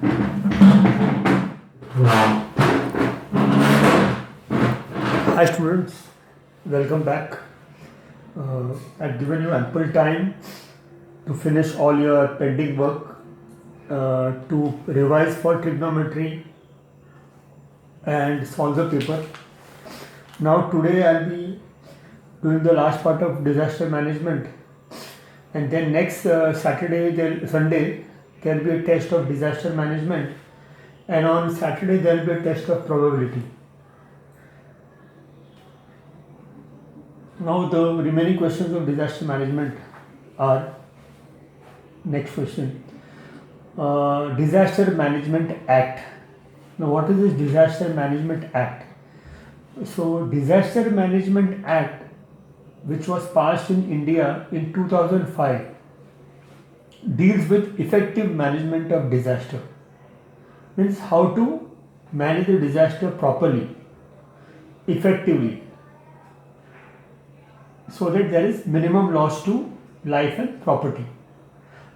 Hi students, welcome back. I've given you ample time to finish all your pending work, to revise for trigonometry and solve the paper. Now today I'll be doing the last part of disaster management, and then next Sunday there'll be a test of disaster management, and on Saturday there'll be a test of probability. Now the remaining questions of disaster management are: next question, Disaster Management Act. Now what is this Disaster Management Act? So Disaster Management Act, which was passed in India in 2005, deals with effective management of disaster. Means how to manage a disaster properly, effectively, so that there is minimum loss to life and property.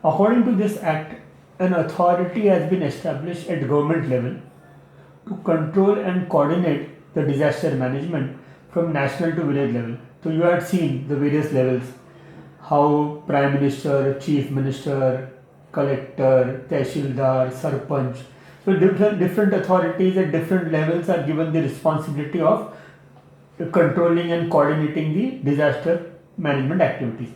According to this act, an authority has been established at government level to control and coordinate the disaster management from national to village level. So you had seen the various levels, how Prime Minister, Chief Minister, Collector, Tehsildar, Sarpanch. So different authorities at different levels are given the responsibility of controlling and coordinating the disaster management activities.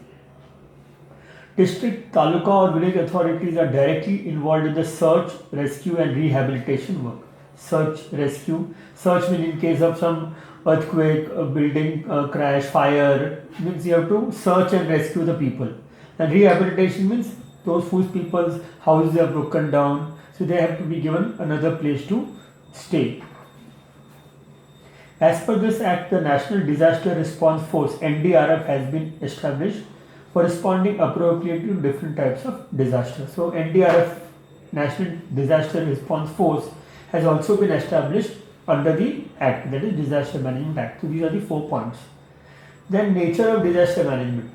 District, taluka or village authorities are directly involved in the search, rescue and rehabilitation work. Search, rescue. Search means in case of some earthquake, building crash, fire, means you have to search and rescue the people. And rehabilitation means those whose people's houses are broken down, so they have to be given another place to stay. As per this act, the National Disaster Response Force (NDRF) has been established for responding appropriately to different types of disaster. So NDRF, National Disaster Response Force, has also been established under the Act, that is Disaster Management Act. So these are the 4 points. Then nature of disaster management.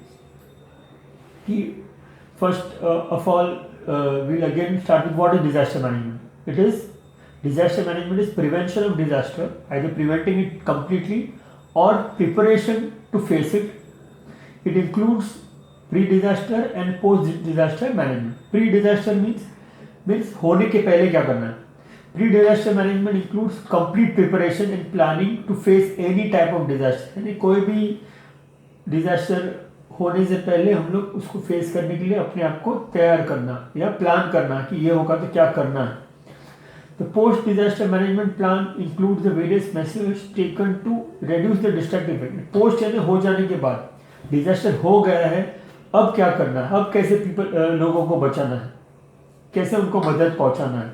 First of all, we'll again start with what is disaster management. Disaster management is prevention of disaster, either preventing it completely or preparation to face it. It includes pre-disaster and post-disaster management. Pre-disaster means होने के पहले क्या करना है. Pre-disaster management includes complete preparation and planning to face any type of disaster. यानी कोई भी disaster होने से पहले हम लोग उसको फेस करने के लिए अपने आप को तैयार करना या प्लान करना कि ये होगा तो क्या करना है. The post-disaster management plan includes the various measures taken to reduce the destructive effect. Post यानी हो जाने के बाद, disaster हो गया है, अब क्या करना है, अब कैसे लोगों को बचाना है, कैसे उनको मदद पहुंचाना है.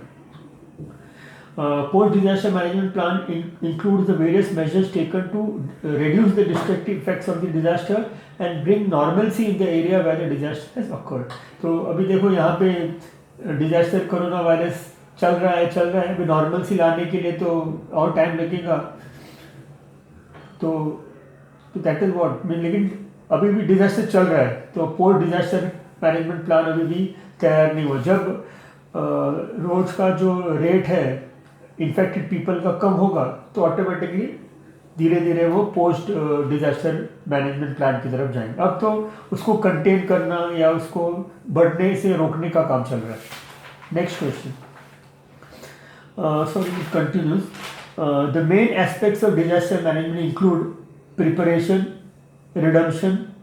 Post-disaster management plan includes the various measures taken to reduce the destructive effects of the disaster and bring normalcy in the area where the disaster has occurred. तो अभी देखो यहाँ पे disaster कोरोना वायरस चल रहा है अभी नॉर्मल लाने के लिए तो और टाइम लगेगा. तो दैट इज व्हाट मीन. लेकिन अभी भी डिजास्टर चल रहा है तो पोस्ट डिजास्टर मैनेजमेंट प्लान अभी भी तैयार नहीं हुआ. जब रोज का जो रेट है इन्फेक्टेड पीपल का कम होगा तो ऑटोमेटिकली धीरे धीरे वो पोस्ट डिजास्टर मैनेजमेंट प्लान की तरफ जाएंगे. अब तो उसको कंटेन करना या उसको बढ़ने से रोकने का काम चल रहा है. Next question. So it continues. The main aspects of disaster management include preparation, redemption,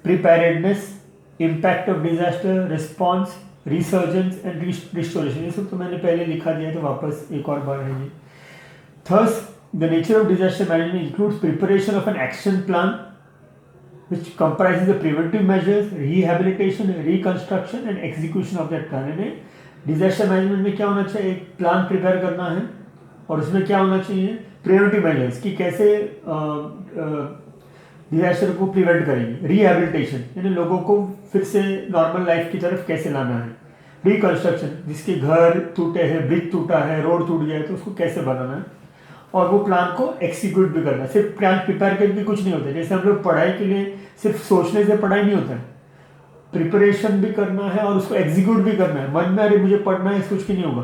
preparedness, impact of disaster, response, resurgence and restoration. ये सब तो मैंने पहले लिखा दिया तो वापस एक और बार है ये. Thus, the nature of disaster management includes preparation of an action plan which comprises the preventive measures, rehabilitation, reconstruction and execution of that plan. Disaster management में क्या होना चाहिए, एक प्लान प्रिपेयर करना है और उसमें क्या होना चाहिए, प्रिवेंटिव मेजर्स कि कैसे डिजास्टर को प्रिवेंट करेंगे. रिहेबिलिटेशन यानी लोगों को फिर से नॉर्मल लाइफ की तरफ कैसे लाना है. रिकंस्ट्रक्शन जिसके घर टूटे हैं, ब्रिज टूटा है, रोड टूट गया है तो उसको कैसे बनाना है. और वो प्लान को एक्सिक्यूट भी करना है. सिर्फ प्लान प्रिपेयर करके कुछ नहीं होता. जैसे हम लोग पढ़ाई के लिए सिर्फ सोचने से पढ़ाई नहीं होता है, प्रिपरेशन भी करना है और उसको एग्जीक्यूट भी करना है. मन में अरे मुझे पढ़ना है कुछ भी नहीं होगा.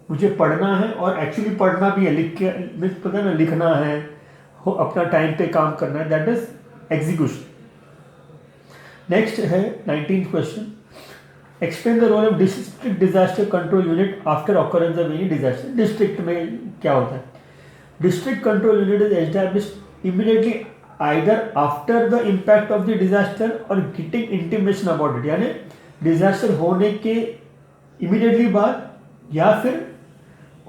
मुझे पढ़ना है और एक्चुअली पढ़ना भी है, लिख के पता है ना, लिखना है, अपना टाइम पे काम करना है, दैट इज एग्जीक्यूशन। नेक्स्ट है 19th question, explain the role of district disaster control unit after occurrence of any disaster. District में क्या होता है? District control unit is established immediately either after the impact of the disaster or getting intimation about it, यानी disaster होने के immediately बाद या फिर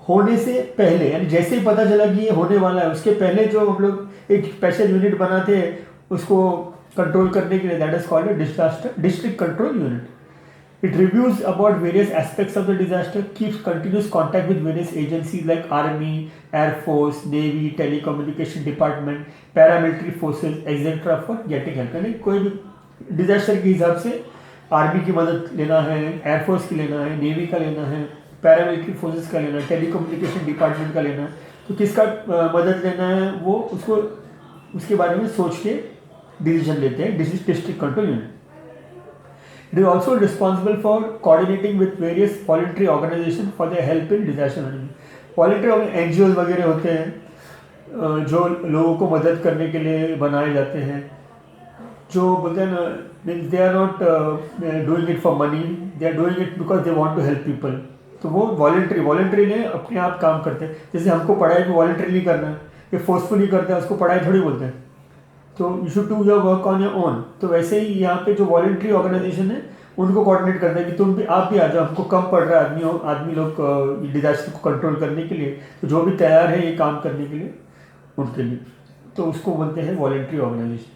होने से पहले, यानी जैसे ही पता चला कि ये होने वाला है उसके पहले जो हम लोग एक स्पेशल यूनिट बनाते हैं उसको कंट्रोल करने के लिए, that is called disaster district control unit. It reviews about various aspects of the disaster, keeps continuous contact with various agencies like Army, Air Force, Navy, Telecommunication Department, paramilitary forces, etc. for getting help। यानी कोई भी disaster के हिसाब से army की मदद लेना है, एयरफोर्स की लेना है, नेवी का लेना है, पैरामिलिट्री फोर्सेस का लेना है, टेलीकम्युनिकेशन डिपार्टमेंट का लेना है, तो किसका मदद लेना है वो उसको उसके बारे में सोच के डिसीजन लेते हैं district control unit. It is also responsible for coordinating with various voluntary organizations for their help in disaster management। Voluntary NGOs वगैरह होते हैं जो लोगों को मदद करने के लिए बनाए जाते हैं, जो बोलते हैं ना, they are not doing it for money, they are doing it because they want to help people। तो वो वॉलंटरी ने अपने आप काम करते हैं। जैसे हमको पढ़ाई में वॉलंटरीली करना है, ये फोर्सफुली करते हैं, उसको पढ़ाई थोड़ी बोलते हैं। तो you should do your work on your own. तो वैसे ही यहाँ पे जो वॉलंटरी ऑर्गेनाइजेशन है उनको कोऑर्डिनेट करता है कि तुम भी, आप भी आ जाओ, हमको कम पड़ रहा है आदमी लोग डिजास्टर को कंट्रोल करने के लिए, तो जो भी तैयार है ये काम करने के लिए उनके लिए, तो उसको बोलते हैं वॉलंटरी ऑर्गेनाइजेशन।